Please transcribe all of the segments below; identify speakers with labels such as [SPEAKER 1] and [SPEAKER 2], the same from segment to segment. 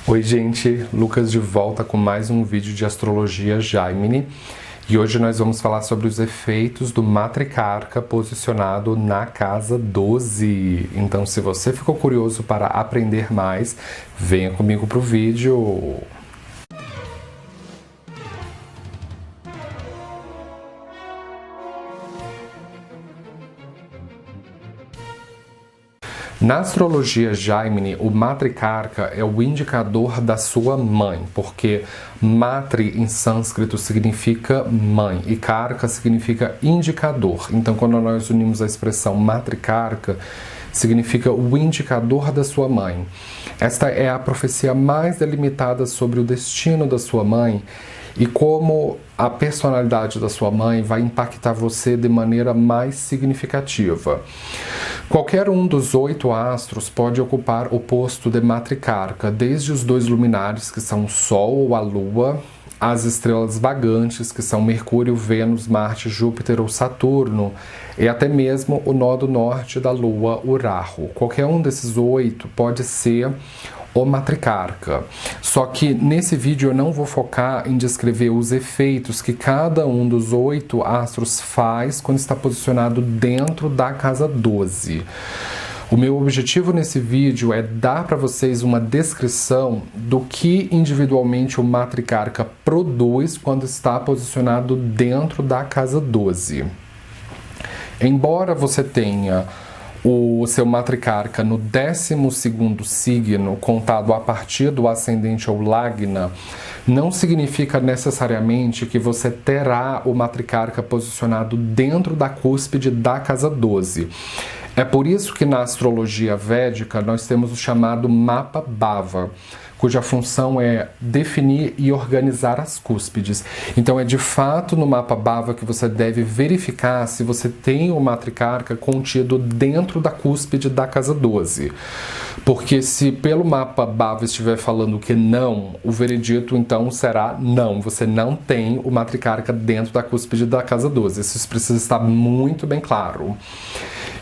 [SPEAKER 1] Oi gente, Lucas de volta com mais um vídeo de astrologia Gemini e hoje nós vamos falar sobre os efeitos do matricarca posicionado na casa 12. Então, se você ficou curioso para aprender mais, venha comigo para o vídeo. Na astrologia Gemini, o matricarca é o indicador da sua mãe, porque matri em sânscrito significa mãe e karka significa indicador. Então, quando nós unimos a expressão matricarca, significa o indicador da sua mãe. Esta é a profecia mais delimitada sobre o destino da sua mãe e como a personalidade da sua mãe vai impactar você de maneira mais significativa. Qualquer um dos 8 astros pode ocupar o posto de matricarca, desde os 2 luminares, que são o Sol ou a Lua, as estrelas vagantes, que são Mercúrio, Vênus, Marte, Júpiter ou Saturno, e até mesmo o nó do norte da Lua, o Rahu. Qualquer um desses 8 pode ser o matricarca. Só que nesse vídeo eu não vou focar em descrever os efeitos que cada um dos 8 astros faz quando está posicionado dentro da casa 12. O meu objetivo nesse vídeo é dar para vocês uma descrição do que individualmente o matricarca produz quando está posicionado dentro da casa 12. Embora você tenha o seu matricarca no 12º signo, contado a partir do ascendente ou lagna, não significa necessariamente que você terá o matricarca posicionado dentro da cúspide da casa 12. É por isso que na astrologia védica nós temos o chamado mapa bhava, cuja função é definir e organizar as cúspides. Então é de fato no mapa bhava que você deve verificar se você tem o matricarca contido dentro da cúspide da casa 12. Porque se pelo mapa bhava estiver falando que não, o veredito então será não. Você não tem o matricarca dentro da cúspide da casa 12. Isso precisa estar muito bem claro.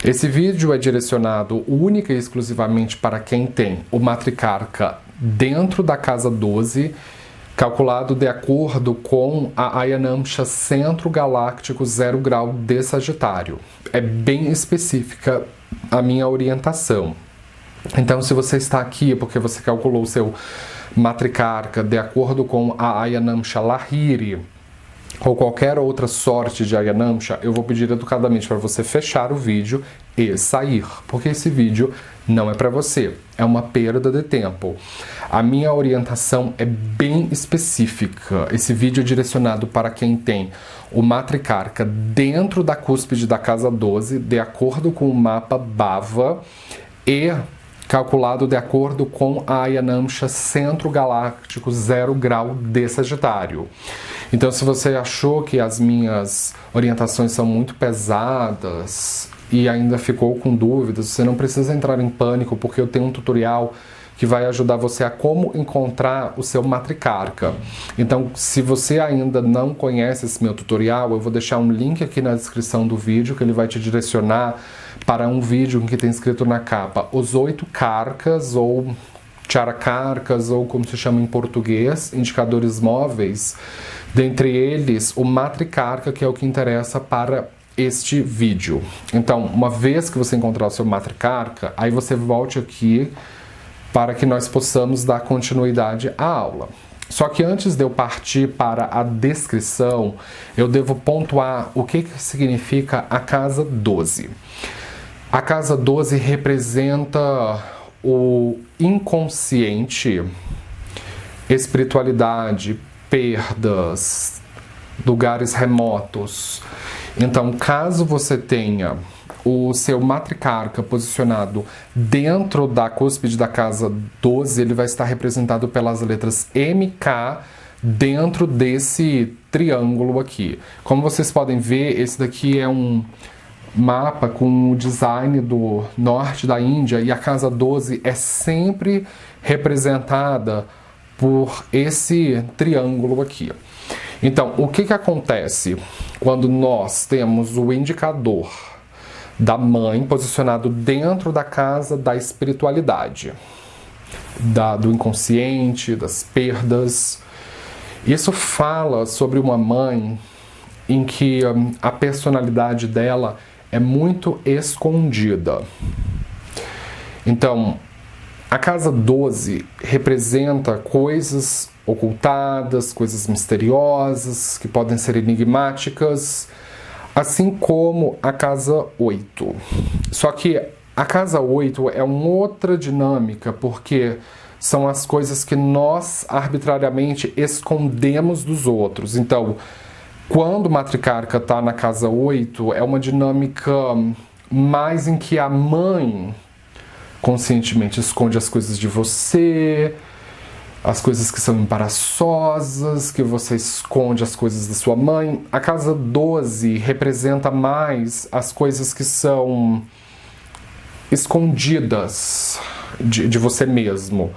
[SPEAKER 1] Esse vídeo é direcionado única e exclusivamente para quem tem o matricarca dentro da casa 12, calculado de acordo com a Ayanamsha Centro Galáctico 0 grau de Sagitário. É bem específica a minha orientação. Então, se você está aqui porque você calculou o seu matricarca de acordo com a Ayanamsha Lahiri, ou qualquer outra sorte de Ayanamsha, eu vou pedir educadamente para você fechar o vídeo e sair, porque esse vídeo não é para você, é uma perda de tempo. A minha orientação é bem específica. Esse vídeo é direcionado para quem tem o matricarca dentro da cúspide da casa 12, de acordo com o mapa bhava e calculado de acordo com a Ayanamsha Centro Galáctico 0 grau de Sagitário. Então, se você achou que as minhas orientações são muito pesadas e ainda ficou com dúvidas, você não precisa entrar em pânico, porque eu tenho um tutorial que vai ajudar você a como encontrar o seu matricarca. Então, se você ainda não conhece esse meu tutorial, eu vou deixar um link aqui na descrição do vídeo, que ele vai te direcionar para um vídeo que tem escrito na capa os 8 carcas, ou charakarkas, ou como se chama em português, indicadores móveis, dentre eles o matricarca, que é o que interessa para este vídeo. Então, uma vez que você encontrar o seu matricarca, aí você volte aqui para que nós possamos dar continuidade à aula. Só que antes de eu partir para a descrição, eu devo pontuar o que significa a casa 12. A casa 12 representa o inconsciente, espiritualidade, perdas, lugares remotos. Então, caso você tenha o seu matricarca posicionado dentro da cúspide da casa 12, ele vai estar representado pelas letras MK dentro desse triângulo aqui. Como vocês podem ver, esse daqui é um mapa com o design do norte da Índia e a casa 12 é sempre representada por esse triângulo aqui. Então, o que acontece quando nós temos o indicador da mãe posicionado dentro da casa da espiritualidade? do inconsciente, das perdas. Isso fala sobre uma mãe em que a personalidade dela é muito escondida. Então, a casa 12 representa coisas ocultadas, coisas misteriosas, que podem ser enigmáticas, assim como a casa 8. Só que a casa 8 é uma outra dinâmica, porque são as coisas que nós arbitrariamente escondemos dos outros. Então, quando o matriarca está na casa 8, é uma dinâmica mais em que a mãe conscientemente esconde as coisas de você, as coisas que são embaraçosas, que você esconde as coisas da sua mãe. A casa 12 representa mais as coisas que são escondidas de você mesmo,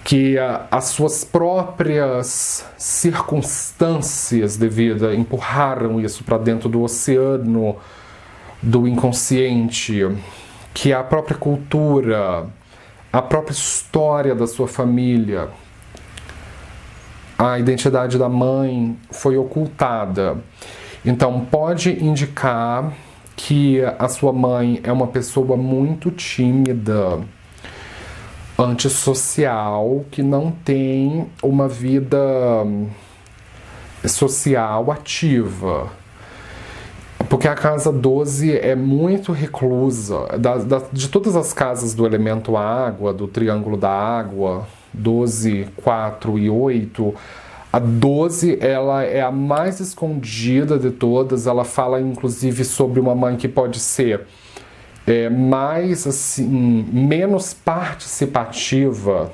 [SPEAKER 1] que as suas próprias circunstâncias de vida empurraram isso para dentro do oceano do inconsciente, que a própria cultura, a própria história da sua família, a identidade da mãe foi ocultada. Então pode indicar que a sua mãe é uma pessoa muito tímida, antissocial, que não tem uma vida social ativa. Porque a casa 12 é muito reclusa. De todas as casas do elemento água, do triângulo da água, 12, 4 e 8, a 12 ela é a mais escondida de todas. Ela fala inclusive sobre uma mãe que pode ser mais assim, menos participativa,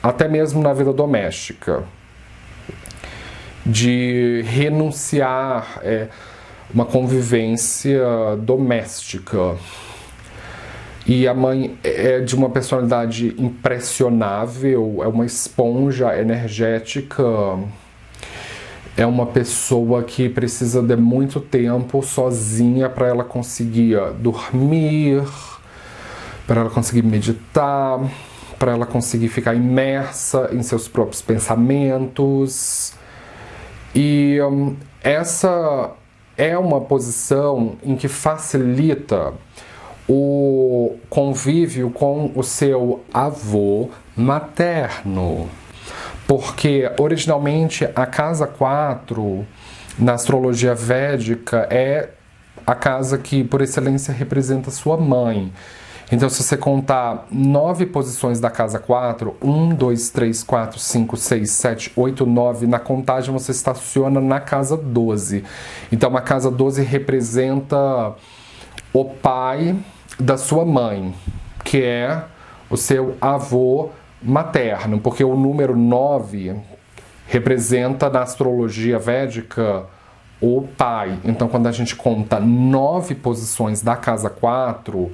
[SPEAKER 1] até mesmo na vida doméstica, de renunciar uma convivência doméstica. E a mãe é de uma personalidade impressionável, é uma esponja energética, é uma pessoa que precisa de muito tempo sozinha para ela conseguir dormir, para ela conseguir meditar, para ela conseguir ficar imersa em seus próprios pensamentos. E essa é uma posição em que facilita o convívio com o seu avô materno. Porque originalmente a casa 4 na astrologia védica é a casa que por excelência representa sua mãe. Então, se você contar 9 posições da casa 4, 1, 2, 3, 4, 5, 6, 7, 8, 9, na contagem você estaciona na casa 12. Então, a casa 12 representa o pai da sua mãe, que é o seu avô materno, porque o número 9 representa na astrologia védica o pai. Então, quando a gente conta 9 posições da casa 4,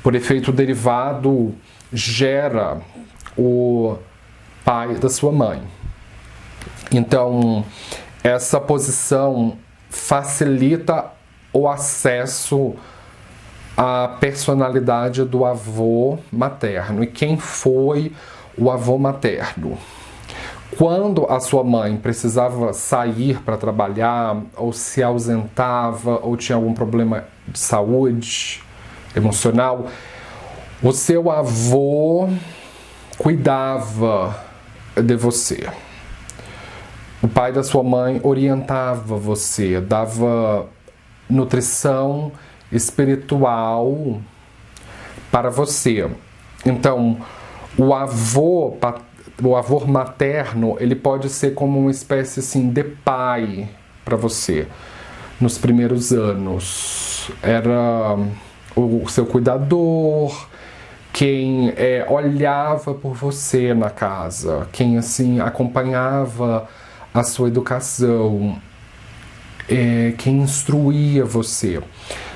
[SPEAKER 1] por efeito derivado, gera o pai da sua mãe. Então, essa posição facilita o acesso à personalidade do avô materno. E quem foi o avô materno? Quando a sua mãe precisava sair para trabalhar, ou se ausentava, ou tinha algum problema de saúde emocional, o seu avô cuidava de você. O pai da sua mãe orientava você, dava nutrição espiritual para você. Então, o avô materno, ele pode ser como uma espécie assim de pai para você. Nos primeiros anos, era o seu cuidador, quem olhava por você na casa, quem assim acompanhava a sua educação, quem instruía você.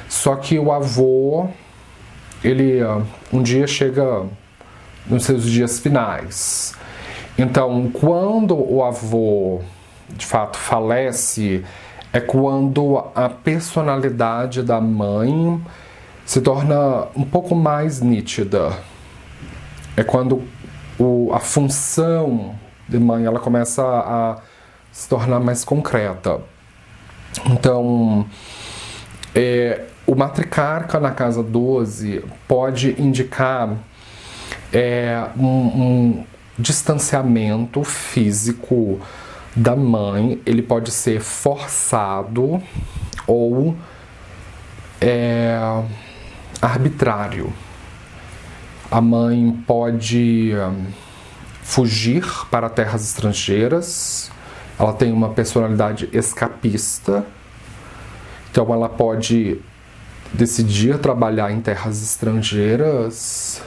[SPEAKER 1] Só que o avô, ele um dia chega nos seus dias finais. Então, quando o avô de fato falece, é quando a personalidade da mãe se torna um pouco mais nítida. É quando a função de mãe, ela começa a se tornar mais concreta. Então, o matricarca na casa 12 pode indicar um distanciamento físico da mãe. Ele pode ser forçado ou arbitrário. A mãe pode fugir para terras estrangeiras. Ela tem uma personalidade escapista. Então ela pode decidir trabalhar em terras estrangeiras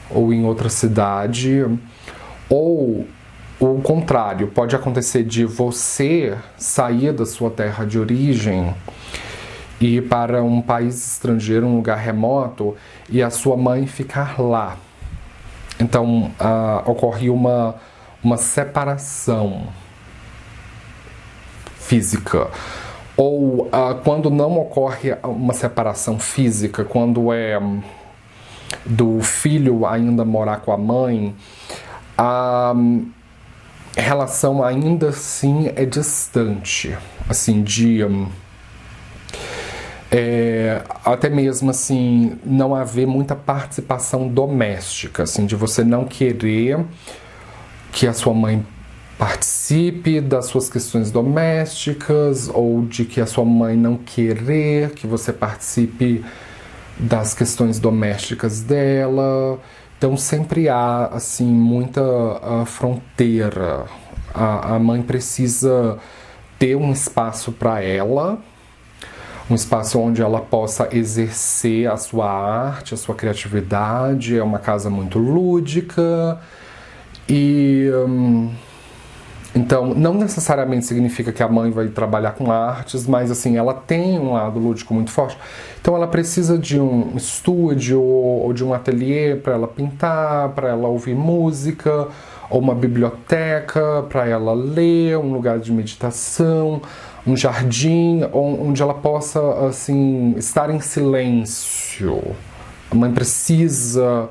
[SPEAKER 1] ou em outra cidade. Ou o contrário, pode acontecer de você sair da sua terra de origem e ir para um país estrangeiro, um lugar remoto, e a sua mãe ficar lá. Então ocorre uma separação física. Ou quando não ocorre uma separação física, quando é do filho ainda morar com a mãe, a relação ainda assim é distante, assim, até mesmo assim, não haver muita participação doméstica, assim, de você não querer que a sua mãe participe das suas questões domésticas, ou de que a sua mãe não querer que você participe das questões domésticas dela. Então sempre há assim muita fronteira. A mãe precisa ter um espaço para ela, um espaço onde ela possa exercer a sua arte, a sua criatividade. É uma casa muito lúdica e então não necessariamente significa que a mãe vai trabalhar com artes, mas assim, ela tem um lado lúdico muito forte. Então ela precisa de um estúdio ou de um ateliê para ela pintar, para ela ouvir música, ou uma biblioteca para ela ler, um lugar de meditação, um jardim onde ela possa assim estar em silêncio. A mãe precisa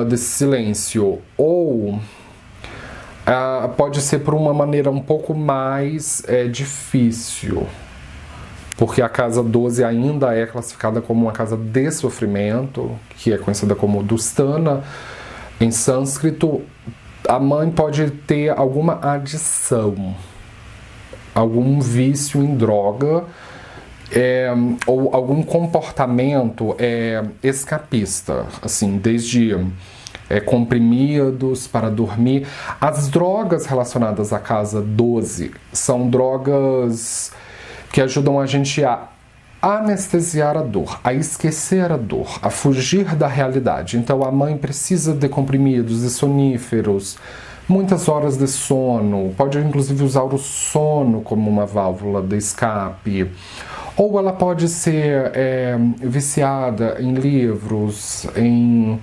[SPEAKER 1] desse silêncio. Ou pode ser por uma maneira um pouco mais difícil, porque a casa 12 ainda é classificada como uma casa de sofrimento, que é conhecida como Dusthana em sânscrito. A mãe pode ter alguma adição, algum vício em droga, ou algum comportamento escapista, assim, desde comprimidos para dormir. As drogas relacionadas à casa 12 são drogas que ajudam a gente a anestesiar a dor, a esquecer a dor, a fugir da realidade. Então a mãe precisa de comprimidos, de soníferos, muitas horas de sono, pode inclusive usar o sono como uma válvula de escape. Ou ela pode ser viciada em livros, em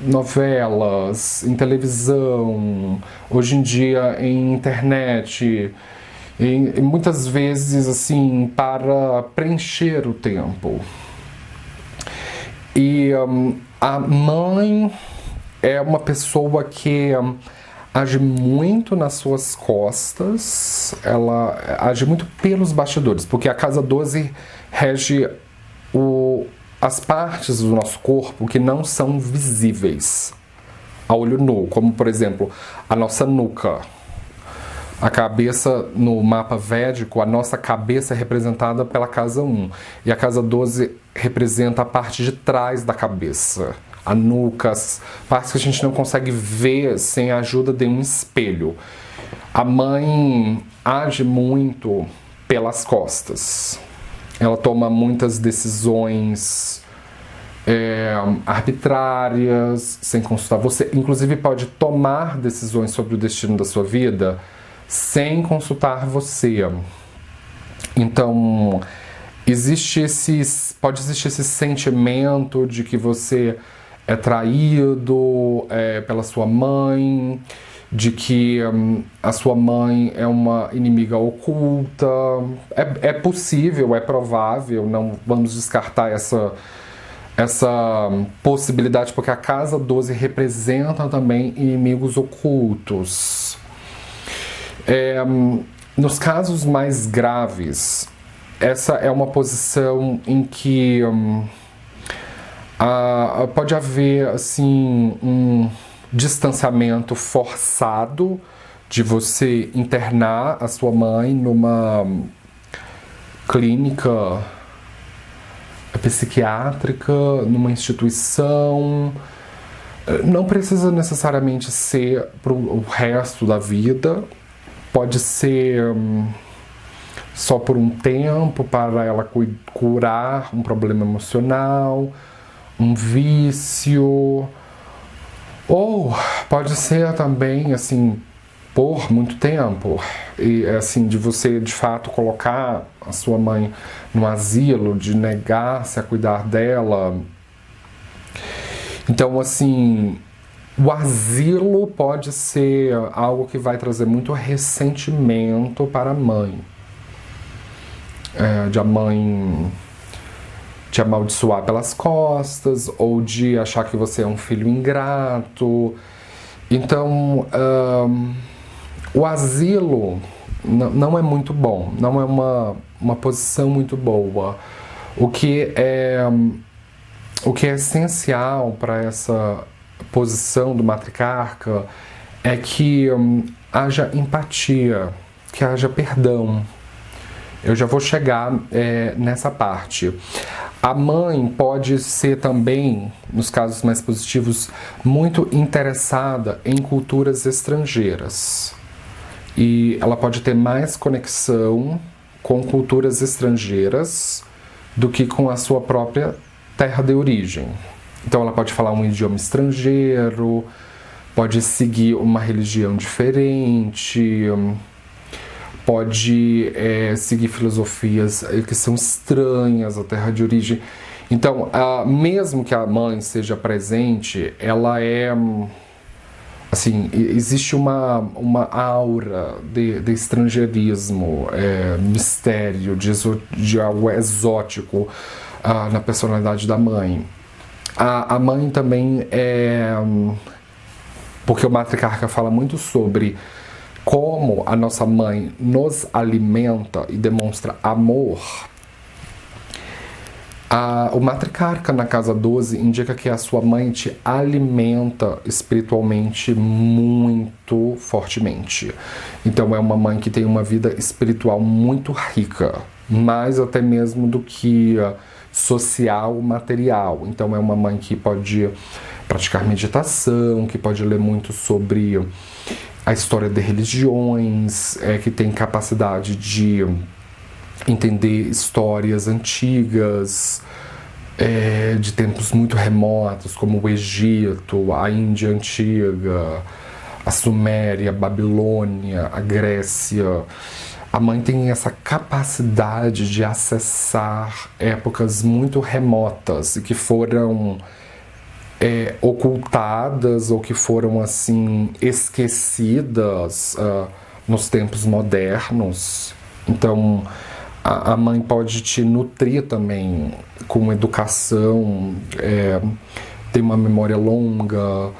[SPEAKER 1] novelas, em televisão, hoje em dia em internet, e muitas vezes assim para preencher o tempo. E a mãe é uma pessoa que age muito nas suas costas, ela age muito pelos bastidores, porque a casa 12 rege as partes do nosso corpo que não são visíveis a olho nu, como por exemplo a nossa nuca. A cabeça, no mapa védico, a nossa cabeça é representada pela casa 1, e a casa 12 representa a parte de trás da cabeça. A nuca, as partes que a gente não consegue ver sem a ajuda de um espelho. A mãe age muito pelas costas. Ela toma muitas decisões arbitrárias, sem consultar você. Inclusive pode tomar decisões sobre o destino da sua vida sem consultar você. Então, pode existir esse sentimento de que você é traído pela sua mãe, de que a sua mãe é uma inimiga oculta. É possível, é provável, não vamos descartar essa possibilidade, porque a casa 12 representa também inimigos ocultos. Nos casos mais graves, essa é uma posição em que pode haver assim, um distanciamento forçado de você internar a sua mãe numa clínica psiquiátrica, numa instituição. Não precisa necessariamente ser para o resto da vida, pode ser só por um tempo para ela curar um problema emocional, um vício, ou pode ser também assim por muito tempo, e assim, de você de fato colocar a sua mãe no asilo, de negar-se a cuidar dela. Então, assim, o asilo pode ser algo que vai trazer muito ressentimento para a mãe, de a mãe te amaldiçoar pelas costas, ou de achar que você é um filho ingrato. Então, o asilo não é muito bom, não é uma posição muito boa. O que é essencial para essa posição do matriarca é que haja empatia, que haja perdão. Eu já vou chegar nessa parte. A mãe pode ser também, nos casos mais positivos, muito interessada em culturas estrangeiras. E ela pode ter mais conexão com culturas estrangeiras do que com a sua própria terra de origem. Então ela pode falar um idioma estrangeiro, pode seguir uma religião diferente, pode seguir filosofias que são estranhas à terra de origem. Então, mesmo que a mãe seja presente, ela assim, existe uma aura de estrangeirismo, mistério, de algo exótico na personalidade da mãe. A mãe também porque o matriarca fala muito sobre como a nossa mãe nos alimenta e demonstra amor. O matriarca na casa 12 indica que a sua mãe te alimenta espiritualmente muito fortemente. Então é uma mãe que tem uma vida espiritual muito rica, mais até mesmo do que social, material. Então é uma mãe que pode praticar meditação, que pode ler muito sobre a história de religiões, que tem capacidade de entender histórias antigas, de tempos muito remotos, como o Egito, a Índia antiga, a Suméria, a Babilônia, a Grécia. A mãe tem essa capacidade de acessar épocas muito remotas e que foram ocultadas ou que foram assim esquecidas nos tempos modernos. Então a mãe pode te nutrir também com educação, tem uma memória longa,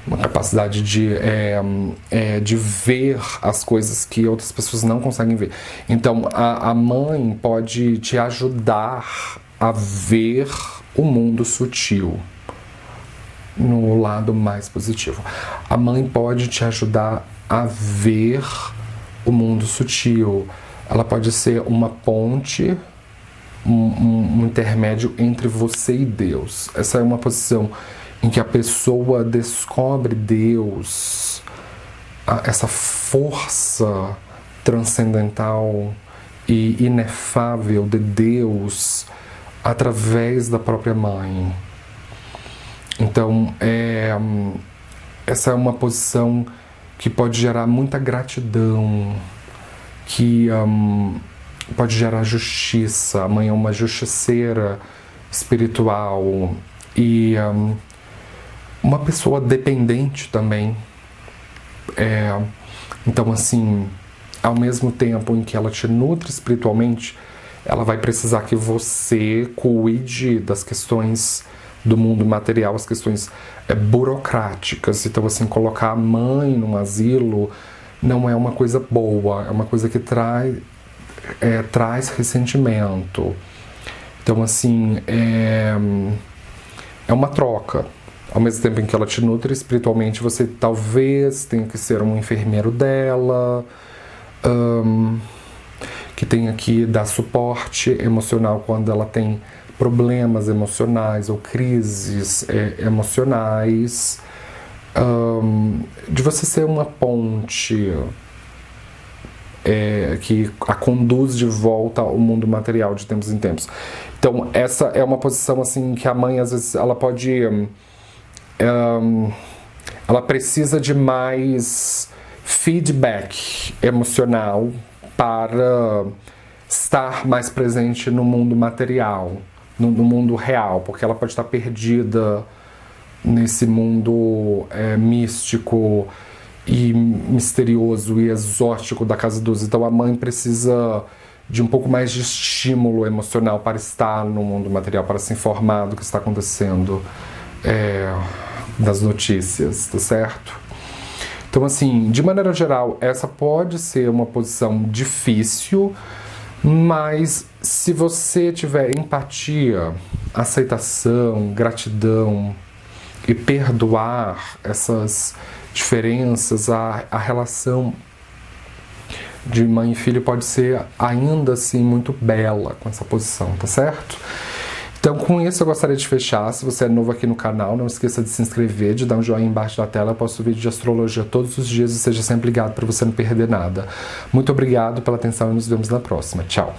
[SPEAKER 1] uma capacidade de ver as coisas que outras pessoas não conseguem ver. Então a mãe pode te ajudar a ver o mundo sutil no lado mais positivo. A mãe pode te ajudar a ver o mundo sutil. Ela pode ser uma ponte, um intermédio entre você e Deus. Essa é uma posição em que a pessoa descobre Deus, essa força transcendental e inefável de Deus através da própria mãe. Então, essa é uma posição que pode gerar muita gratidão, que pode gerar justiça. A mãe é uma justiceira espiritual e uma pessoa dependente também. Então, assim, ao mesmo tempo em que ela te nutre espiritualmente, ela vai precisar que você cuide das questões do mundo material, as questões burocráticas. Então, assim, colocar a mãe num asilo não é uma coisa boa, é uma coisa que traz ressentimento. Então, assim, é uma troca. Ao mesmo tempo em que ela te nutre espiritualmente, você talvez tenha que ser um enfermeiro dela, que tenha que dar suporte emocional quando ela tem problemas emocionais ou crises emocionais, de você ser uma ponte que a conduz de volta ao mundo material de tempos em tempos. Então, essa é uma posição assim que a mãe, às vezes, ela pode... ela precisa de mais feedback emocional para estar mais presente no mundo material, no mundo real, porque ela pode estar perdida nesse mundo místico e misterioso e exótico da Casa 12. Então a mãe precisa de um pouco mais de estímulo emocional para estar no mundo material, para se informar do que está acontecendo das notícias, tá certo? Então, assim, de maneira geral, essa pode ser uma posição difícil, mas se você tiver empatia, aceitação, gratidão e perdoar essas diferenças, a relação de mãe e filho pode ser ainda assim muito bela com essa posição, tá certo? Então, com isso, eu gostaria de fechar. Se você é novo aqui no canal, não esqueça de se inscrever, de dar um joinha embaixo da tela. Eu posto vídeo de astrologia todos os dias e seja sempre ligado para você não perder nada. Muito obrigado pela atenção e nos vemos na próxima. Tchau!